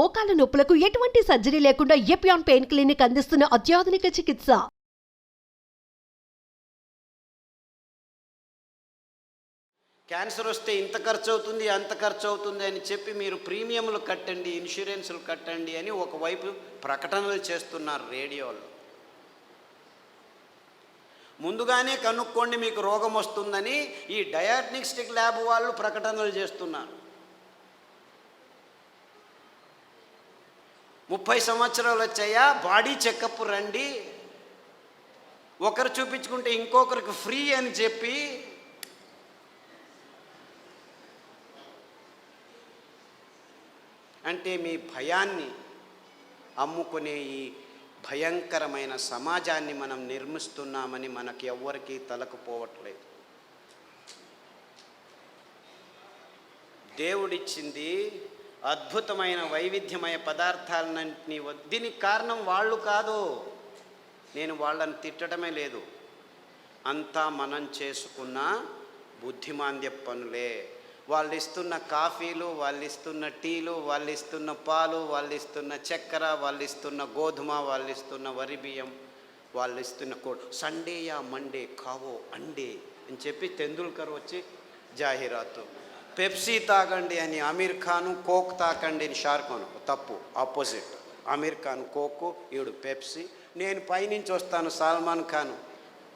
మోకాల నొప్పులకు ఎటువంటి సర్జరీ లేకుండా ఎపియాన్ పెయిన్ క్లినిక్ అందిస్తున్న అత్యాధునిక చికిత్స. క్యాన్సర్ వస్తే ఇంత ఖర్చు అవుతుంది అంత ఖర్చు అవుతుంది అని చెప్పి మీరు ప్రీమియంలు కట్టండి, ఇన్సూరెన్సులు కట్టండి అని ఒకవైపు ప్రకటనలు చేస్తున్నారు రేడియోలో. ముందుగానే కనుక్కోండి మీకు రోగం వస్తుందని ఈ డయాగ్నోస్టిక్ ల్యాబ్ వాళ్ళు ప్రకటనలు చేస్తున్నారు. 30 సంవత్సరాలు వచ్చాయా, బాడీ చెకప్ రండి, ఒకరు చూపించుకుంటే ఇంకొకరికి ఫ్రీ అని చెప్పి అంటే మీ భయాన్ని అమ్ముకునే ఈ భయంకరమైన సమాజాన్ని మనం నిర్మిస్తున్నామని మనకి ఎవ్వరికీ తలకుపోవట్లేదు. దేవుడిచ్చింది అద్భుతమైన వైవిధ్యమయ పదార్థాలన్నింటినీ. దీనికి కారణం వాళ్ళు కాదు, నేను వాళ్ళని తిట్టడమే లేదు, అంతా మనం చేసుకున్న బుద్ధిమాంద్య పనులే. వాళ్ళు ఇస్తున్న కాఫీలు, వాళ్ళు ఇస్తున్న టీలు, వాళ్ళు ఇస్తున్న పాలు, వాళ్ళు ఇస్తున్న చక్కెర, వాళ్ళు ఇస్తున్న గోధుమ, వాళ్ళు ఇస్తున్న వరి బియ్యం, వాళ్ళు ఇస్తున్న సండే యా మండే కావో అండే అని చెప్పి తెందుల్కర్ వచ్చి జాహీరాతు. పెప్సీ తాగండి అని అమీర్ ఖాను, కోక్ తాకండి అని షారుఖాన్. తప్పు, ఆపోజిట్. అమీర్ ఖాన్ కోకు, ఈడు పెప్సీ. నేను పైనుంచి వస్తాను సల్మాన్ ఖాన్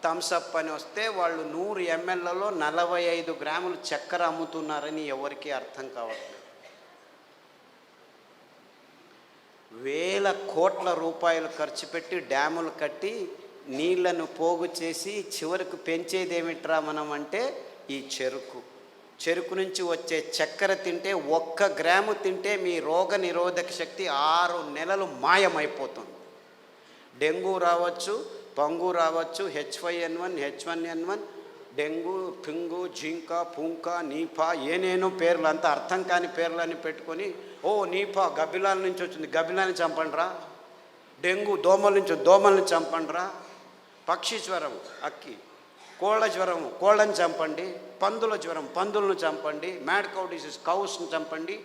థమ్సప్ అని వస్తే వాళ్ళు 100 mlలో 45 గ్రాములు చక్కెర అమ్ముతున్నారని ఎవరికీ అర్థం కావట్లేదు. వేల కోట్ల రూపాయలు ఖర్చు పెట్టి డ్యాములు కట్టి నీళ్లను పోగు చేసి చివరికి పెంచేదేమిట్రా మనం అంటే ఈ చెరుకు నుంచి వచ్చే చక్కెర తింటే 1 గ్రాము తింటే మీ రోగ నిరోధక శక్తి 6 నెలలు మాయమైపోతుంది. డెంగ్యూ రావచ్చు, పంగు రావచ్చు, H5N1, H1N1, డెంగ్యూ, పింగు, జింకా, పుంకా, నీపా, ఏనేనో పేర్లు, అంతా అర్థం కాని పేర్లని పెట్టుకొని, ఓ నీపా గబ్బిలాల నుంచి వచ్చింది, గబ్బిలాన్ని చంపండిరా. డెంగ్యూ దోమల నుంచి, దోమల్ని చంపండిరా. పక్షి జ్వరం అక్కి, కోళ్ళ జ్వరం కోళ్ళని చంపండి, పందుల జ్వరం పందులను చంపండి, మ్యాడ్ కౌ డిసీజ్ కౌస్ని చంపండి.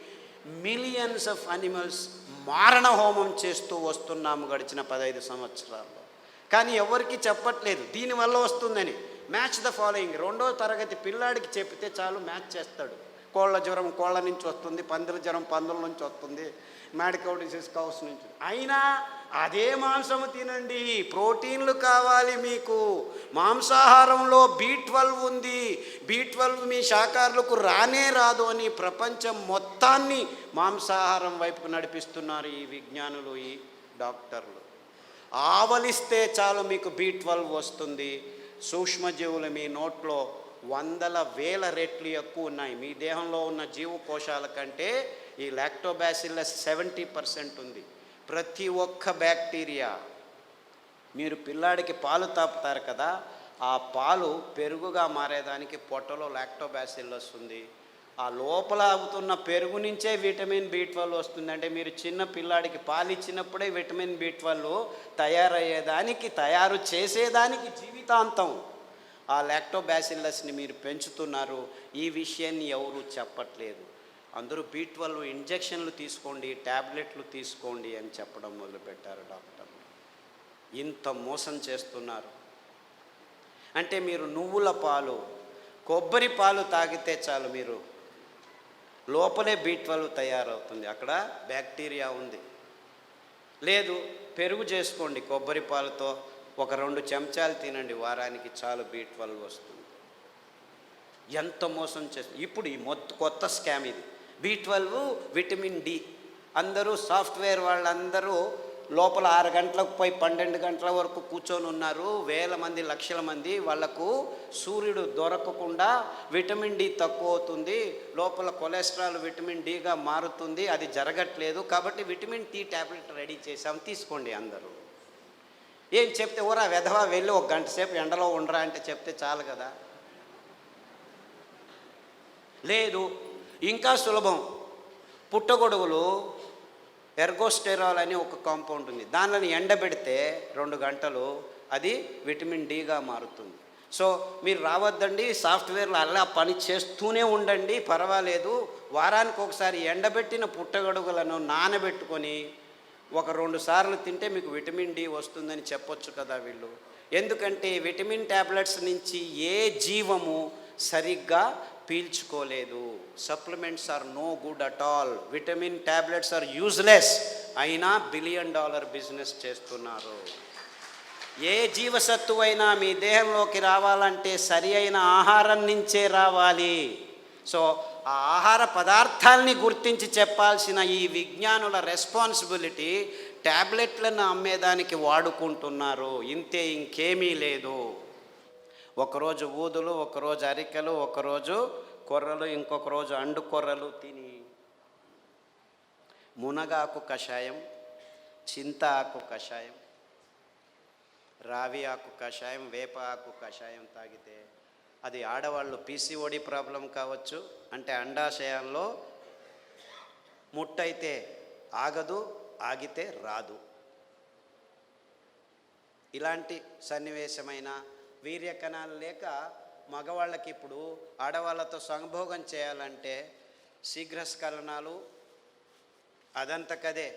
మిలియన్స్ ఆఫ్ అనిమల్స్ మారణ హోమం చేస్తూ వస్తున్నాము గడిచిన 15 సంవత్సరాల్లో. కానీ ఎవరికి చెప్పట్లేదు దీనివల్ల వస్తుందని. మ్యాచ్ ద ఫాలోయింగ్ 2వ తరగతి పిల్లాడికి చెప్తే చాలు, మ్యాచ్ చేస్తాడు. కోళ్ళ జ్వరం కోళ్ళ నుంచి వస్తుంది, పందుల జ్వరం పందుల నుంచి వస్తుంది, మ్యాడ్ కౌ డిసీజ్ కౌస్ నుంచి. అయినా అదే మాంసము తినండి, ప్రోటీన్లు కావాలి మీకు. మాంసాహారంలో B12 ఉంది, B12 మీ శాకాహారులకు రానే రాదు అని ప్రపంచం మొత్తాన్ని మాంసాహారం వైపుకు నడిపిస్తున్నారు ఈ విజ్ఞానులు, ఈ డాక్టర్లు. ఆవలిస్తే చాలు మీకు B12 వస్తుంది. సూక్ష్మజీవులు మీ నోట్లో 100,000 రెట్లు ఎక్కువ ఉన్నాయి. మీ దేహంలో ఉన్న జీవకోశాల కంటే ఈ లాక్టోబాసిల్లస్ 70% ఉంది. ప్రతి ఒక్క బ్యాక్టీరియా, మీరు పిల్లాడికి పాలు తాపుతారు కదా, ఆ పాలు పెరుగుగా మారేదానికి పొట్టలో లాక్టోబాసిల్లస్ ఉంది. ఆ లోపల అవుతున్న పెరుగు నుంచే విటమిన్ B12 వస్తుంది. అంటే మీరు చిన్న పిల్లాడికి పాలు ఇచ్చినప్పుడే విటమిన్ B12 తయారు చేసేదానికి జీవితాంతం ఆ లాక్టోబాసిల్లస్ని మీరు పెంచుతున్నారు. ఈ విషయాన్ని ఎవరు చెప్పట్లేదు. అందరూ B12 ఇంజెక్షన్లు తీసుకోండి, ట్యాబ్లెట్లు తీసుకోండి అని చెప్పడం మొదలుపెట్టారు డాక్టర్లు. ఇంత మోసం చేస్తున్నారు. అంటే మీరు నువ్వుల పాలు, కొబ్బరి పాలు తాగితే చాలు, మీరు లోపలే B12 తయారవుతుంది, అక్కడ బ్యాక్టీరియా ఉంది. లేదు, పెరుగు చేసుకోండి కొబ్బరి పాలతో, ఒక 2 చెంచాలు తినండి వారానికి, చాలు B12 వస్తుంది. ఎంత మోసం చేస్తుంది. ఇప్పుడు ఈ కొత్త స్కామ్ ఇది. B12 vitamin D. అందరూ సాఫ్ట్వేర్ వాళ్ళందరూ లోపల 6 గంటలకు పోయి 12 గంటల వరకు కూర్చొని ఉన్నారు. వేల మంది, లక్షల మంది. వాళ్లకు సూర్యుడు దొరకకుండా విటమిన్ D తక్కువ అవుతుంది, లోపల కొలెస్ట్రాల్ విటమిన్ Dగా మారుతుంది. అది జరగట్లేదు కాబట్టి విటమిన్ T ట్యాబ్లెట్ రెడీ చేసాం, తీసుకోండి అందరూ. ఏం చెప్తే ఓరా వెధవా వెళ్ళి 1 గంట సేపు ఎండలో ఉండరా అంటే చెప్తే చాలు కదా. లేదు, ఇంకా సులభం. పుట్టగొడుగులు ఎర్గోస్టెరాల్ అని ఒక కాంపౌండ్ ఉంది, దానిని ఎండబెడితే 2 గంటలు అది విటమిన్ Dగా మారుతుంది. సో మీరు రావద్దండి, సాఫ్ట్వేర్లో అలా పని చేస్తూనే ఉండండి, పర్వాలేదు, వారానికి ఒకసారి ఎండబెట్టిన పుట్టగొడుగులను నానబెట్టుకొని 1-2 సార్లు తింటే మీకు విటమిన్ డి వస్తుందని చెప్పొచ్చు కదా వీళ్ళు. ఎందుకంటే విటమిన్ ట్యాబ్లెట్స్ నుంచి ఏ జీవము సరిగ్గా పీల్చుకోలేదు. Supplements are no good at all. Vitamin tablets are useless. అయినా $1 బిలియన్ బిజినెస్ చేస్తున్నారు. ఏ జీవసత్తువైనా మీ దేహంలోకి రావాలంటే సరి అయిన ఆహారం నుంచే రావాలి. సో ఆ ఆహార పదార్థాలని గుర్తించి చెప్పాల్సిన ఈ విజ్ఞానుల రెస్పాన్సిబిలిటీ ట్యాబ్లెట్లను అమ్మేదానికి వాడుకుంటున్నారు. ఇంతే, ఇంకేమీ లేదు. ఒకరోజు ఊదులు, ఒకరోజు అరికెలు, ఒకరోజు కొర్రలు, ఇంకొక రోజు అండు కొర్రలు తిని మునగాకు కషాయం, చింత ఆకు కషాయం, రావి ఆకు కషాయం, వేప ఆకు కషాయం తాగితే అది ఆడవాళ్ళు పీసీఓడి ప్రాబ్లం కావచ్చు, అంటే అండాశయాల్లో ముట్టయితే ఆగదు, ఆగితే రాదు. ఇలాంటి సన్నివేశమైన వీర్యకణాలు లేక మగవాళ్ళకి ఇప్పుడు ఆడవాళ్ళతో సంభోగం చేయాలంటే శీఘ్రస్ఖలనాలు, అదంతకదే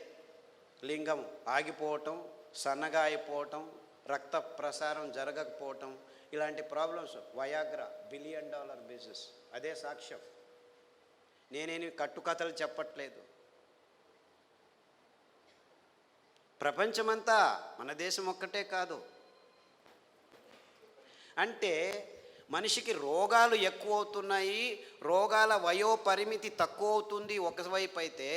లింగం ఆగిపోవటం, సన్నగా అయిపోవటం, రక్త ప్రసారం జరగకపోవటం, ఇలాంటి ప్రాబ్లమ్స్. Viagra $1 billion business. అదే సాక్ష్యం. నేనేమి కట్టుకథలు చెప్పట్లేదు. ప్రపంచమంతా, మన దేశం ఒక్కటే కాదు. అంటే మనిషికి రోగాలు ఎక్కువ అవుతున్నాయి, రోగాల వయోపరిమితి తక్కువ అవుతుంది ఒకవైపు అయితే,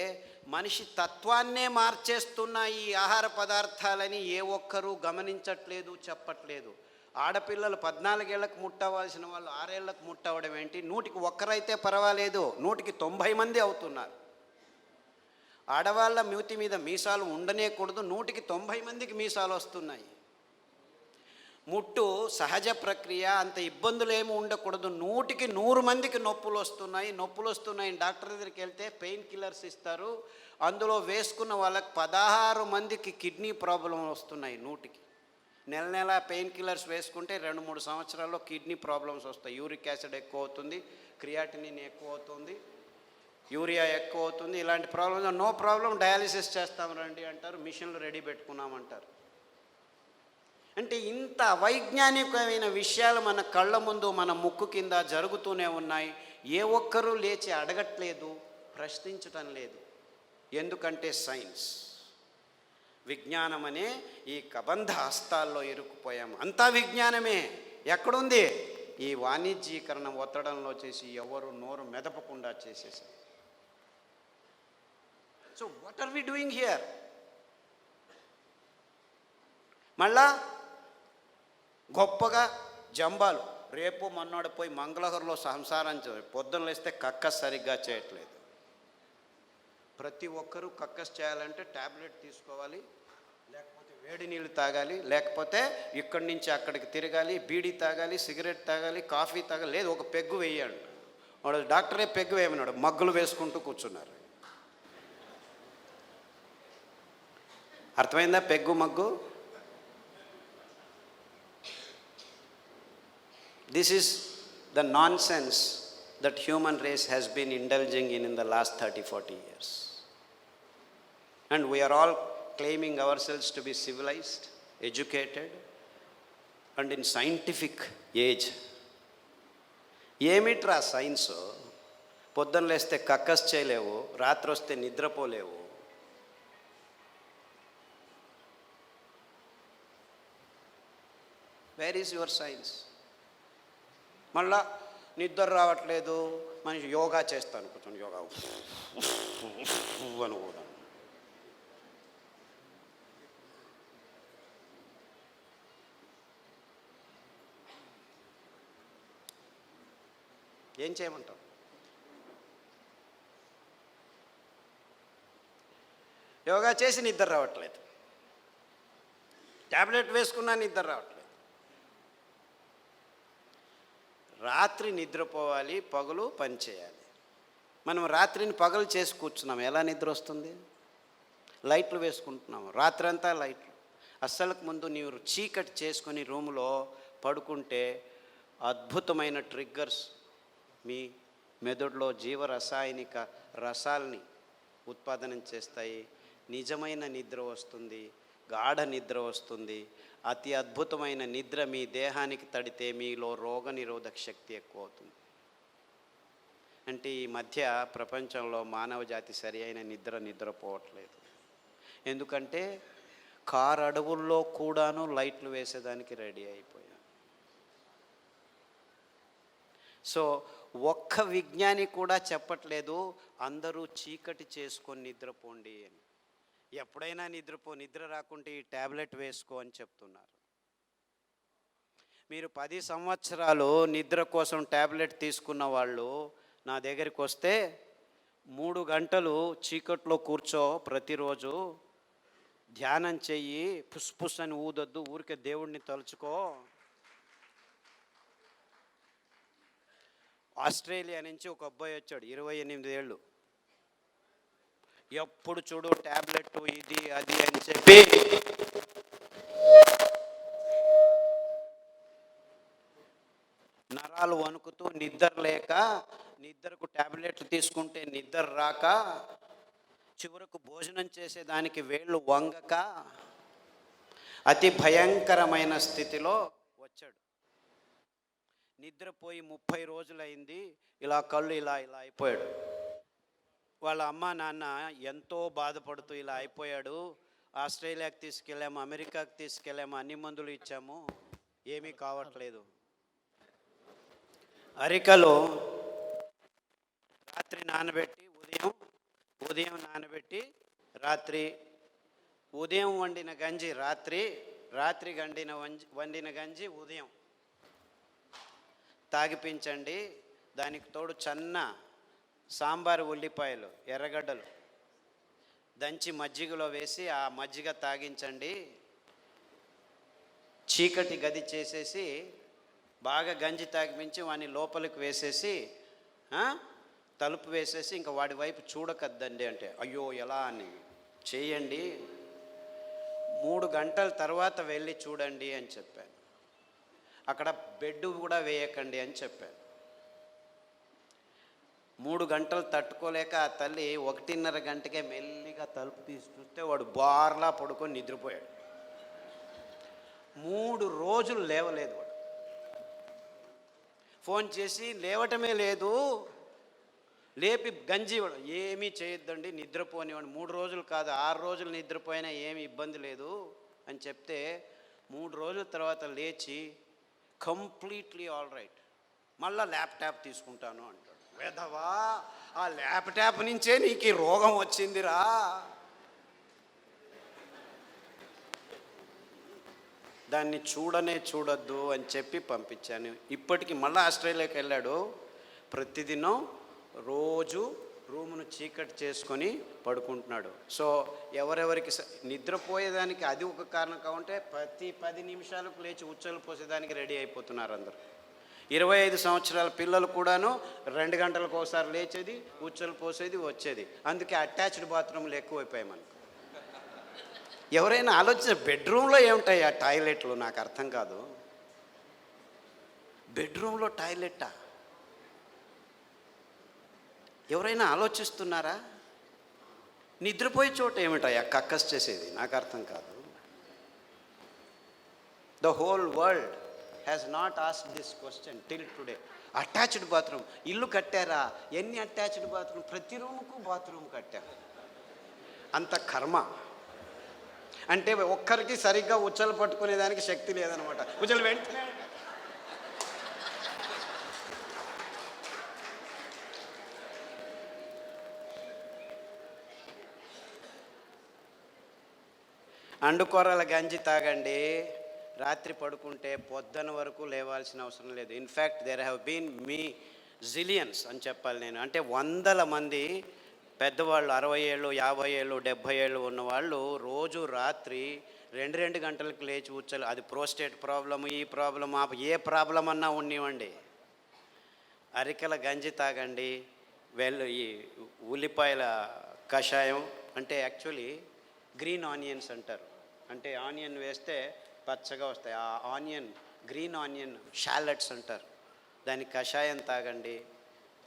మనిషి తత్వాన్నే మార్చేస్తున్నాయి ఈ ఆహార పదార్థాలని ఏ ఒక్కరూ గమనించట్లేదు, చెప్పట్లేదు. ఆడపిల్లలు 14 ఏళ్లకు ముట్టవలసిన వాళ్ళు 6 ఏళ్లకు ముట్టవడం ఏంటి? 100కి 1 పర్వాలేదు, 100కి 90 మంది అవుతున్నారు. ఆడవాళ్ళ మూతి మీద మీసాలు ఉండనేకూడదు, 100కి 90 మందికి మీసాలు వస్తున్నాయి. ముట్టు సహజ ప్రక్రియ, అంత ఇబ్బందులు ఏమి ఉండకూడదు, 100కి 100 మందికి నొప్పులు వస్తున్నాయి. డాక్టర్ దగ్గరికి వెళ్తే పెయిన్ కిల్లర్స్ ఇస్తారు, అందులో వేసుకున్న వాళ్ళకి 16 మందికి కిడ్నీ ప్రాబ్లం వస్తున్నాయి. 100కి నెల పెయిన్ కిల్లర్స్ వేసుకుంటే 2-3 సంవత్సరాల్లో కిడ్నీ ప్రాబ్లమ్స్ వస్తాయి. యూరిక్ యాసిడ్ ఎక్కువ అవుతుంది, క్రియాటినిన్ ఎక్కువ అవుతుంది, యూరియా ఎక్కువ అవుతుంది. ఇలాంటి ప్రాబ్లమ్స్ నో ప్రాబ్లం, డయాలిసిస్ చేస్తాం రండి అంటారు, మిషన్లు రెడీ పెట్టుకున్నామంటారు. అంటే ఇంత వైజ్ఞానికమైన విషయాలు మన కళ్ళ ముందు, మన ముక్కు కింద జరుగుతూనే ఉన్నాయి. ఏ ఒక్కరూ లేచి అడగట్లేదు, ప్రశ్నించటం లేదు. ఎందుకంటే సైన్స్, విజ్ఞానం అనే ఈ కబంధ హస్తాల్లో ఇరుక్కుపోయాము. అంతా విజ్ఞానమే. ఎక్కడుంది? ఈ వాణిజ్యీకరణ ఒత్తడంలో చేసి ఎవరు నోరు మెదపకుండా చేసేసారు. So what are we doing here? మళ్ళా గొప్పగా జంబాలు, రేపు మొన్నోడు పోయి మంగళహరంలో సంసారం పొద్దున లేస్తే కక్కస్ సరిగ్గా చేయట్లేదు. ప్రతి ఒక్కరూ కక్కస్ చేయాలంటే ట్యాబ్లెట్ తీసుకోవాలి, లేకపోతే వేడి నీళ్ళు తాగాలి, లేకపోతే ఇక్కడి నుంచి అక్కడికి తిరగాలి, బీడీ తాగాలి, సిగరెట్ తాగాలి, కాఫీ తాగాలి, లేదు ఒక పెగ్గు వేయాలి. వాడు డాక్టరే పెగ్గు వేయమన్నాడు, మగ్గులు వేసుకుంటూ కూర్చున్నారు. అర్థమైందా peg mug? This is the nonsense that human race has been indulging in the last 30-40 years. And we are all claiming ourselves to be civilized, educated, and in scientific age. ఏమిట్రా science? పొద్దున్న లేస్తే కక్కస్ చేయలేవు, రాత్రి వస్తే నిద్రపోలేవు. Where is your science? మళ్ళా నిద్ర రావట్లేదు, మనిషి యోగా చేస్తాను, కూర్చొని యోగా అని కూడా. ఏం చేయమంటాం? యోగా చేసి నిద్ర రావట్లేదు, ట్యాబ్లెట్ వేసుకున్నా నిద్ర రావట్లేదు. రాత్రి నిద్రపోవాలి, పగలు పని చేయాలి. మనం రాత్రిని పగలు చేసి కూర్చున్నాం, ఎలా నిద్ర వస్తుంది? లైట్లు వేసుకుంటున్నాము, రాత్రంతా లైట్లు. అస్సలకు ముందు నీవు చీకటి చేసుకొని రూములో పడుకుంటే అద్భుతమైన ట్రిగ్గర్స్ మీ మెదడులో జీవరసాయనిక రసాల్ని ఉత్పాదనం చేస్తాయి. నిజమైన నిద్ర వస్తుంది, గాఢ నిద్ర వస్తుంది. అతి అద్భుతమైన నిద్ర మీ దేహానికి తడితే మీలో రోగనిరోధక శక్తి ఎక్కువ అవుతుంది. అంటే ఈ మధ్య ప్రపంచంలో మానవ జాతి సరి అయిన నిద్రపోవట్లేదు. ఎందుకంటే కారు అడవుల్లో కూడాను లైట్లు వేసేదానికి రెడీ అయిపోయాం. సో ఒక్క విజ్ఞాని కూడా చెప్పట్లేదు అందరూ చీకటి చేసుకొని నిద్రపోండి అని. ఎప్పుడైనా నిద్ర రాకుంటే ఈ ట్యాబ్లెట్ వేసుకో అని చెప్తున్నారు. మీరు 10 సంవత్సరాలు నిద్ర కోసం ట్యాబ్లెట్ తీసుకున్న వాళ్ళు నా దగ్గరికి వస్తే 3 గంటలు చీకట్లో కూర్చో, ప్రతిరోజు ధ్యానం చెయ్యి, పుస్ అని ఊదొద్దు, ఊరికే దేవుడిని తలుచుకో. ఆస్ట్రేలియా నుంచి ఒక అబ్బాయి వచ్చాడు, 28 ఏళ్ళు. ఎప్పుడు చూడు ట్యాబ్లెట్ ఇది అది అని చెప్పి నరాలు వణుకుతూ నిద్ర లేక, నిద్రకు ట్యాబ్లెట్లు తీసుకుంటే నిద్ర రాక, చివరకు భోజనం చేసేదానికి వేళ్ళు వంగక అతి భయంకరమైన స్థితిలో వచ్చాడు. నిద్రపోయి 30 రోజులైంది. ఇలా కళ్ళు ఇలా అయిపోయాడు. వాళ్ళ అమ్మ నాన్న ఎంతో బాధపడుతూ ఇలా అయిపోయాడు, ఆస్ట్రేలియాకి తీసుకెళ్ళాము, అమెరికాకి తీసుకెళ్ళాము, అన్ని మందులు ఇచ్చాము, ఏమీ కావట్లేదు. అరికలో రాత్రి నానబెట్టి ఉదయం నానబెట్టి ఉదయం వండిన గంజి రాత్రి వండిన గంజి ఉదయం తాగిపించండి. దానికి తోడు చన్న సాంబారు ఉల్లిపాయలు, ఎర్రగడ్డలు దంచి మజ్జిగలో వేసి ఆ మజ్జిగ తాగించండి. చీకటి గది చేసేసి బాగా గంజి తాగిపించి వాడిని లోపలికి వేసేసి తలుపు వేసేసి ఇంకా వాడి వైపు చూడకద్దండి అంటే, అయ్యో ఎలా అని చేయండి, 3 గంటల తర్వాత వెళ్ళి చూడండి అని చెప్పాను. అక్కడ బెడ్ కూడా వేయకండి అని చెప్పాను. 3 గంటలు తట్టుకోలేక ఆ తల్లి 1:30 గంటకే మెల్లిగా తలుపు తీసి చూస్తే వాడు బార్లా పడుకొని నిద్రపోయాడు. 3 రోజులు లేవలేదు వాడు. ఫోన్ చేసి లేవటమే లేదు, లేపి గంజి ఏమీ చేయొద్దండి, నిద్రపోనివాడు. 3 రోజులు కాదు 6 రోజులు నిద్రపోయినా ఏమి ఇబ్బంది లేదు అని చెప్తే 3 రోజుల తర్వాత లేచి కంప్లీట్లీ ఆల్ రైట్, మళ్ళీ ల్యాప్టాప్ తీసుకుంటాను అంటాడు. వేదవా, ఆ ల్యాప్టాప్ నుంచే నీకు ఈ రోగం వచ్చిందిరా. దాన్ని చూడొద్దు అని చెప్పి పంపించాను. ఇప్పటికి మళ్ళీ ఆస్ట్రేలియాకి వెళ్ళాడు. ప్రతిదినం రోజు రూమును చీకటి చేసుకొని పడుకుంటున్నాడు. సో ఎవరెవరికి నిద్రపోయేదానికి అది ఒక కారణం కావంటే ప్రతి 10 నిమిషాలకు లేచి ఉచ్చలు పోసేదానికి రెడీ అయిపోతున్నారు అందరూ. 25 సంవత్సరాల పిల్లలు కూడాను 2 గంటలకు ఒకసారి లేచేది, ఉచ్చలు పోసేది, వచ్చేది. అందుకే అటాచ్డ్ బాత్రూమ్లు ఎక్కువైపోయాయి మనకు. ఎవరైనా బెడ్రూమ్లో ఏముంటాయి ఆ టాయిలెట్లు? నాకు అర్థం కాదు. బెడ్రూమ్లో టాయిలెట్టా? ఎవరైనా ఆలోచిస్తున్నారా? నిద్రపోయే చోట ఏమిటాయా కక్కస్ చేసేది? నాకు అర్థం కాదు. The whole world has not asked this question till today. Attached bathroom ఇల్లు కట్టారా? ఎన్ని అటాచ్డ్ బాత్రూమ్? ప్రతి రూముకు బాత్రూమ్ కట్టారు. అంత కర్మ. అంటే ఒక్కరికి సరిగ్గా ఉచ్చలు పట్టుకునేదానికి శక్తి లేదనమాట. ఉచ్చలు వెంటనే అండుకొర్రల గంజి తాగండి. రాత్రి పడుకుంటే పొద్దున వరకు లేవాల్సిన అవసరం లేదు. In fact there have been zillions అని చెప్పాలి నేను. అంటే 100 మంది పెద్దవాళ్ళు 60 ఏళ్ళు 50 ఏళ్ళు 70 ఏళ్ళు ఉన్నవాళ్ళు రోజు రాత్రి 2 గంటలకు లేచి ఉచ్చలు, అది ప్రోస్టేట్ ప్రాబ్లము, ఈ ప్రాబ్లం, ఏ ప్రాబ్లం అన్నా ఉన్నివ్వండి, అరికెల గంజి తాగండి. ఈ ఉల్లిపాయల కషాయం అంటే యాక్చువల్లీ గ్రీన్ ఆనియన్స్ అంటారు. అంటే ఆనియన్ వేస్తే పచ్చగా వస్తాయి. ఆ ఆనియన్ గ్రీన్ ఆనియన్ షాలెట్స్ అంటారు, దాని కషాయం తాగండి,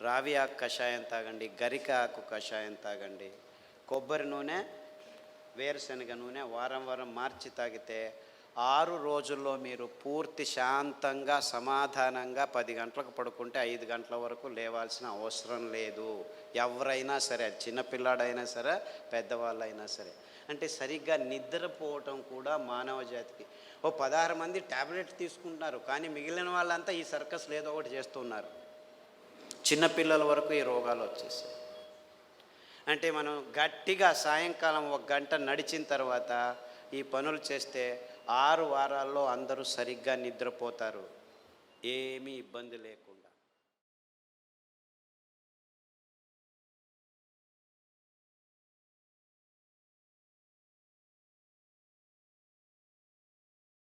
రావి ఆకు కషాయం తాగండి, గరిక ఆకు కషాయం తాగండి, కొబ్బరి నూనె, వేరుశనగ నూనె వారం వారం మార్చి తాగితే 6 రోజుల్లో మీరు పూర్తి శాంతంగా సమాధానంగా 10 గంటలకు పడుకుంటే 5 గంటల వరకు లేవాల్సిన అవసరం లేదు. ఎవరైనా సరే, చిన్నపిల్లాడైనా సరే, పెద్దవాళ్ళైనా సరే. అంటే సరిగ్గా నిద్రపోవటం కూడా మానవ జాతికి. 16 మంది ట్యాబ్లెట్ తీసుకుంటున్నారు, కానీ మిగిలిన వాళ్ళంతా ఈ సర్కస్లు ఏదో ఒకటి చేస్తున్నారు. చిన్నపిల్లల వరకు ఈ రోగాలు వచ్చేసాయి. అంటే మనం గట్టిగా సాయంకాలం 1 గంట నడిచిన తర్వాత ఈ పనులు చేస్తే 6 వారాల్లో అందరూ సరిగ్గా నిద్రపోతారు, ఏమీ ఇబ్బంది లేకుండా.